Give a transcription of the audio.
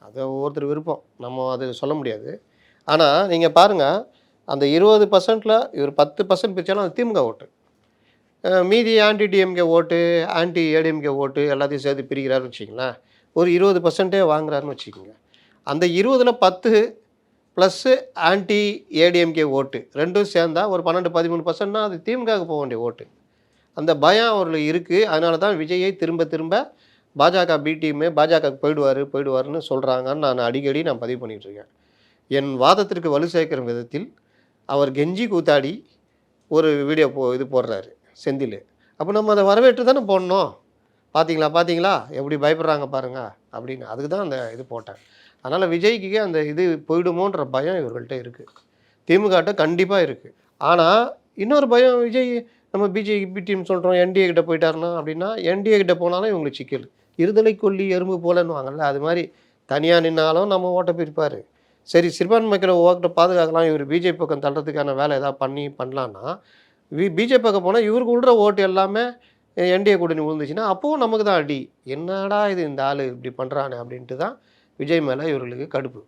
அது ஒவ்வொருத்தர் விருப்பம். நம்ம அது சொல்ல முடியாது. ஆனா, நீங்க பாருங்க, அந்த 20%ல இவர் 10% பிரிச்சாலும் அது திமுக ஓட்டு. மீதி ஆன்டி டிஎம்கே ஓட்டு, ஆன்டி ஏடிஎம்கே ஓட்டு எல்லாத்தையும் சேர்த்து பிரிக்கிறாருன்னு வச்சுக்கங்களேன். ஒரு 20% வாங்குறாருன்னு வச்சுக்கங்க. அந்த 20ல 10 ப்ளஸ்ஸு ஆன்டி ஏடிஎம்கே ஓட்டு 2ம் சேர்ந்தா ஒரு 12, 13%னா அது திமுகவுக்கு போ வேண்டிய ஓட்டு. அந்த பயம் அவர்களுக்கு இருக்கு. அதனால தான் விஜயை திரும்ப திரும்ப பாஜக பி டீமு பாஜகவுக்கு போயிடுவாருன்னு சொல்றாங்கன்னு நான் அடிக்கடி பதிவு பண்ணிட்டு இருக்கேன். என் வாதத்திற்கு வலு சேர்க்கிற விதத்தில் அவர் கெஞ்சி கூத்தாடி ஒரு வீடியோ இது போடுறாரு செந்திலு. அப்ப நம்ம அத வரவேற்று தானே போடணும். "பார்த்தீங்களா, பார்த்தீங்களா எப்படி பயப்படுறாங்க பாருங்க" அப்படின்னு. அதுக்கு தான் அந்த இது போட்டேன். அதனால விஜய்க்கு அந்த இது போயிடுமோன்ற பயம் இவர்கள்ட்ட இருக்கு. திமுகட்ட கண்டிப்பா இருக்கு. ஆனா, இன்னொரு பயம் விஜய் நம்ம பிஜேபி டீம் சொல்றோம் என்டிஏ கிட்ட போயிட்டாருன்னா அப்படின்னா, என்டிஏ கிட்ட போனாலும் இவங்களுக்கு சிக்கல். "இருதலை கொல்லி எறும்பு போலன்னுவாங்கல்ல" அது மாரி தனியா நின்னாலும் நம்ம ஓட்ட பிரிப்பாரு. சரி சிறுபான்மை மக்கள ஓட்ட பாதுகாக்கலாம். இவரு பிஜேபி பக்கம் தள்றதுக்கான வேலை ஏதாவது பண்ணலான்னா, பிஜேபி பக்கம் போனா இவருக்கு விழுற ஓட்டு எல்லாமே என்டிஏ கூட்டணி விழுந்துச்சுன்னா, அப்பவும் நமக்கு தான் அடி. என்னடா இது இந்த ஆளு இப்படி பண்றானே அப்படின்ட்டு தான் விஜய் மேல இவர்களுக்கு கடுப்பு.